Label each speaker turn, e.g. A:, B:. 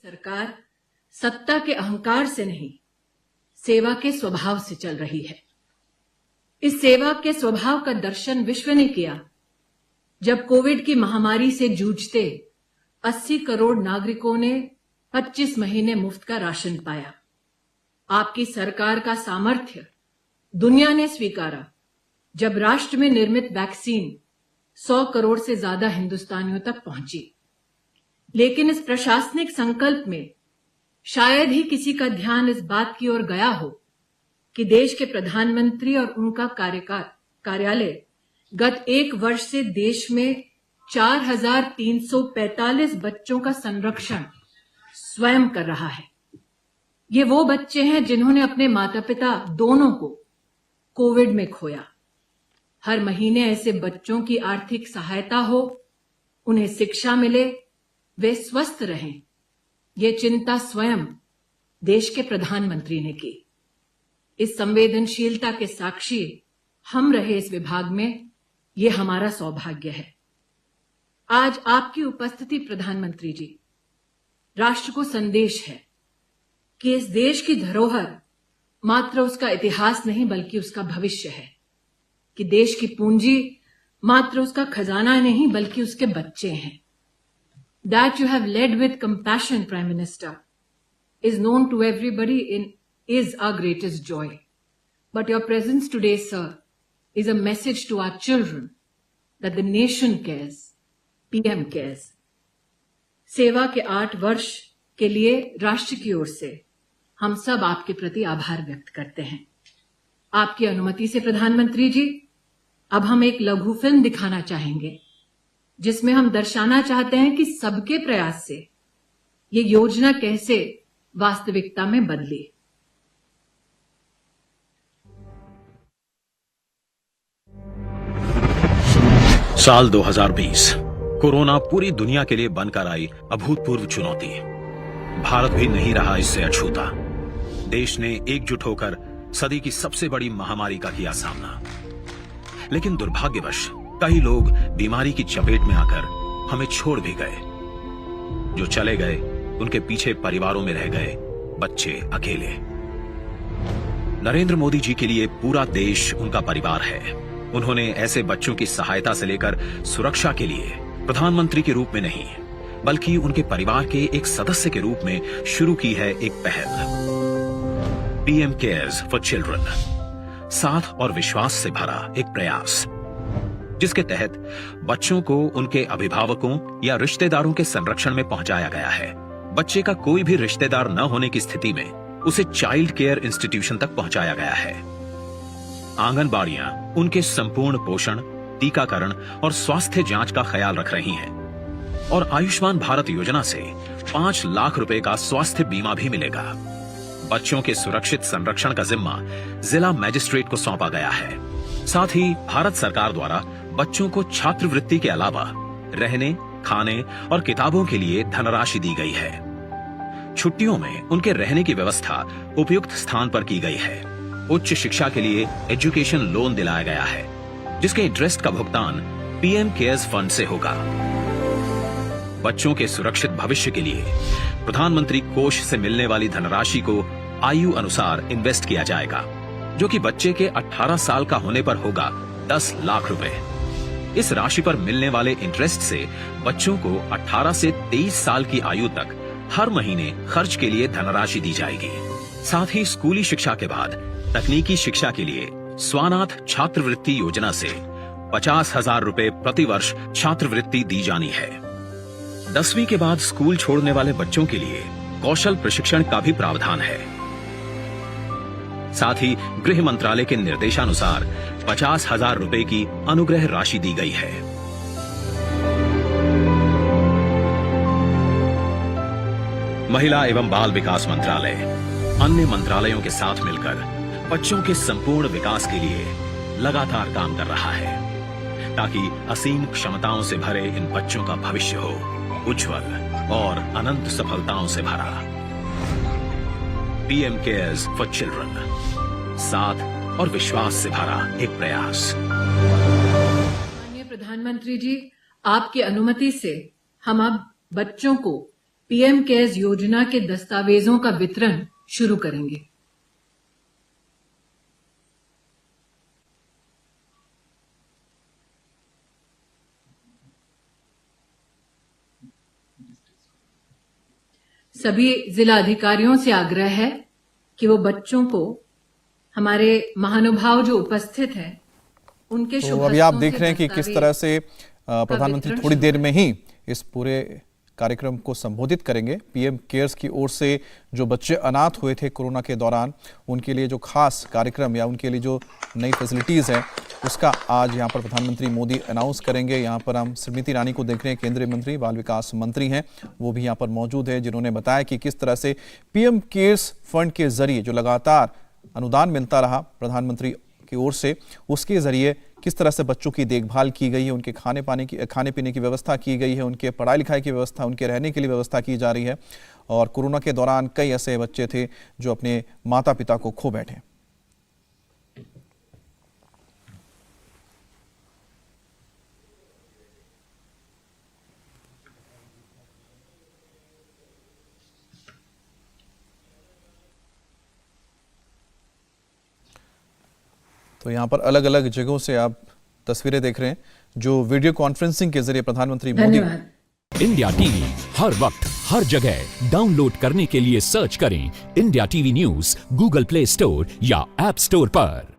A: सरकार सत्ता के अहंकार से नहीं, सेवा के स्वभाव से चल रही है। इस सेवा के स्वभाव का दर्शन विश्व ने किया जब कोविड की महामारी से जूझते 80 करोड़ नागरिकों ने 25 महीने मुफ्त का राशन पाया। आपकी सरकार का सामर्थ्य दुनिया ने स्वीकारा जब राष्ट्र में निर्मित वैक्सीन 100 करोड़ से ज्यादा हिंदुस्तानियों तक पहुंची। लेकिन इस प्रशासनिक संकल्प में शायद ही किसी का ध्यान इस बात की ओर गया हो कि देश के प्रधानमंत्री और उनका कार्यालय गत 1 वर्ष से देश में 4,345 बच्चों का संरक्षण स्वयं कर रहा है। ये वो बच्चे हैं जिन्होंने अपने माता पिता दोनों को कोविड में खोया। हर महीने ऐसे बच्चों की आर्थिक सहायता हो, उन्हें शिक्षा मिले, वे स्वस्थ रहें, ये चिंता स्वयं देश के प्रधानमंत्री ने की। इस संवेदनशीलता के साक्षी हम रहे इस विभाग में, ये हमारा सौभाग्य है। आज आपकी उपस्थिति प्रधानमंत्री जी राष्ट्र को संदेश है कि इस देश की धरोहर मात्र उसका इतिहास नहीं बल्कि उसका भविष्य है, कि देश की पूंजी मात्र उसका खजाना नहीं बल्कि उसके बच्चे हैं। That you have led with compassion, Prime Minister, is known to everybody is our greatest joy. But your presence today, sir, is a message to our children that the nation cares, PM cares. सेवा के 8 वर्ष के लिए राष्ट्र की ओर से हम सब आपके प्रति आभार व्यक्त करते हैं। आपकी अनुमति से प्रधानमंत्री जी, अब हम एक लघु फिल्म दिखाना चाहेंगे जिसमें हम दर्शाना चाहते हैं कि सबके प्रयास से ये योजना कैसे वास्तविकता में बदली।
B: साल 2020 कोरोना पूरी दुनिया के लिए बनकर आई अभूतपूर्व चुनौती। भारत भी नहीं रहा इससे अछूता। देश ने एकजुट होकर सदी की सबसे बड़ी महामारी का किया सामना। लेकिन दुर्भाग्यवश कई लोग बीमारी की चपेट में आकर हमें छोड़ भी गए। जो चले गए उनके पीछे परिवारों में रह गए बच्चे अकेले। नरेंद्र मोदी जी के लिए पूरा देश उनका परिवार है। उन्होंने ऐसे बच्चों की सहायता से लेकर सुरक्षा के लिए प्रधानमंत्री के रूप में नहीं बल्कि उनके परिवार के एक सदस्य के रूप में शुरू की है एक पहल, पीएम केयर्स फॉर चिल्ड्रन। साथ और विश्वास से भरा एक प्रयास जिसके तहत बच्चों को उनके अभिभावकों या रिश्तेदारों के संरक्षण में पहुंचाया गया है। बच्चे का कोई भी रिश्तेदार न होने की स्थिति में उसे चाइल्ड केयर इंस्टीट्यूशन तक पहुंचाया गया है। आंगनबाड़ियां उनके संपूर्ण पोषण, टीकाकरण और स्वास्थ्य जांच का ख्याल रख रही हैं। और आयुष्मान भारत योजना से 5 लाख रुपए का स्वास्थ्य बीमा भी मिलेगा। बच्चों के सुरक्षित संरक्षण का जिम्मा जिला मजिस्ट्रेट को सौंपा गया है। साथ ही भारत सरकार द्वारा बच्चों को छात्रवृत्ति के अलावा रहने, खाने और किताबों के लिए धनराशि दी गई है। छुट्टियों में उनके रहने की व्यवस्था उपयुक्त स्थान पर की गई है। उच्च शिक्षा के लिए एजुकेशन लोन दिलाया गया है जिसके इंटरेस्ट का भुगतान पीएम केयर्स फंड से होगा। बच्चों के सुरक्षित भविष्य के लिए प्रधानमंत्री कोष से मिलने वाली धनराशि को आयु अनुसार इन्वेस्ट किया जाएगा, जो कि बच्चे के 18 साल का होने पर होगा 10 लाख रुपए। इस राशि पर मिलने वाले इंटरेस्ट से बच्चों को 18 से 23 साल की आयु तक हर महीने खर्च के लिए धनराशि दी जाएगी। साथ ही स्कूली शिक्षा के बाद तकनीकी शिक्षा के लिए स्वानाथ छात्रवृत्ति योजना से 50,000 रुपए प्रति वर्ष छात्रवृत्ति दी जानी है। 10वीं के बाद स्कूल छोड़ने वाले बच्चों के लिए कौशल प्रशिक्षण का भी प्रावधान है। साथ ही गृह मंत्रालय के निर्देशानुसार 50,000 रुपए की अनुग्रह राशि दी गई है। महिला एवं बाल विकास मंत्रालय अन्य मंत्रालयों के साथ मिलकर बच्चों के संपूर्ण विकास के लिए लगातार काम कर रहा है ताकि असीम क्षमताओं से भरे इन बच्चों का भविष्य हो उज्जवल और अनंत सफलताओं से भरा। पीएम केयर्स फॉर चिल्ड्रन, साथ और विश्वास से भरा एक प्रयास।
A: माननीय प्रधानमंत्री जी, आपकी अनुमति से हम अब बच्चों को पीएम केयर्स योजना के दस्तावेजों का वितरण शुरू करेंगे। सभी जिला अधिकारियों से आग्रह है कि वो बच्चों को हमारे महानुभाव जो उपस्थित हैं उनके शुभ
C: तो अभी आप देख रहे हैं कि किस तरह से प्रधानमंत्री थोड़ी देर में ही इस पूरे कार्यक्रम को संबोधित करेंगे। पीएम केयर्स की ओर से जो बच्चे अनाथ हुए थे कोरोना के दौरान, उनके लिए जो खास कार्यक्रम या उनके लिए जो नई फैसिलिटीज है उसका आज यहाँ पर प्रधानमंत्री मोदी अनाउंस करेंगे। यहाँ पर हम स्मृति ईरानी को देख रहे हैं, केंद्रीय मंत्री, बाल विकास मंत्री हैं, वो भी यहाँ पर मौजूद है, जिन्होंने बताया कि किस तरह से पीएम केयर्स फंड के जरिए जो लगातार अनुदान मिलता रहा प्रधानमंत्री की ओर से, उसके जरिए किस तरह से बच्चों की देखभाल की गई है, उनके खाने पीने की व्यवस्था की गई है, उनके पढ़ाई लिखाई की व्यवस्था, उनके रहने के लिए व्यवस्था की जा रही है। और कोरोना के दौरान कई ऐसे बच्चे थे जो अपने माता पिता को खो बैठे। तो यहाँ पर अलग अलग जगहों से आप तस्वीरें देख रहे हैं जो वीडियो कॉन्फ्रेंसिंग के जरिए प्रधानमंत्री मोदी।
D: इंडिया टीवी हर वक्त हर जगह डाउनलोड करने के लिए सर्च करें India TV news Google play store या ऐप स्टोर पर।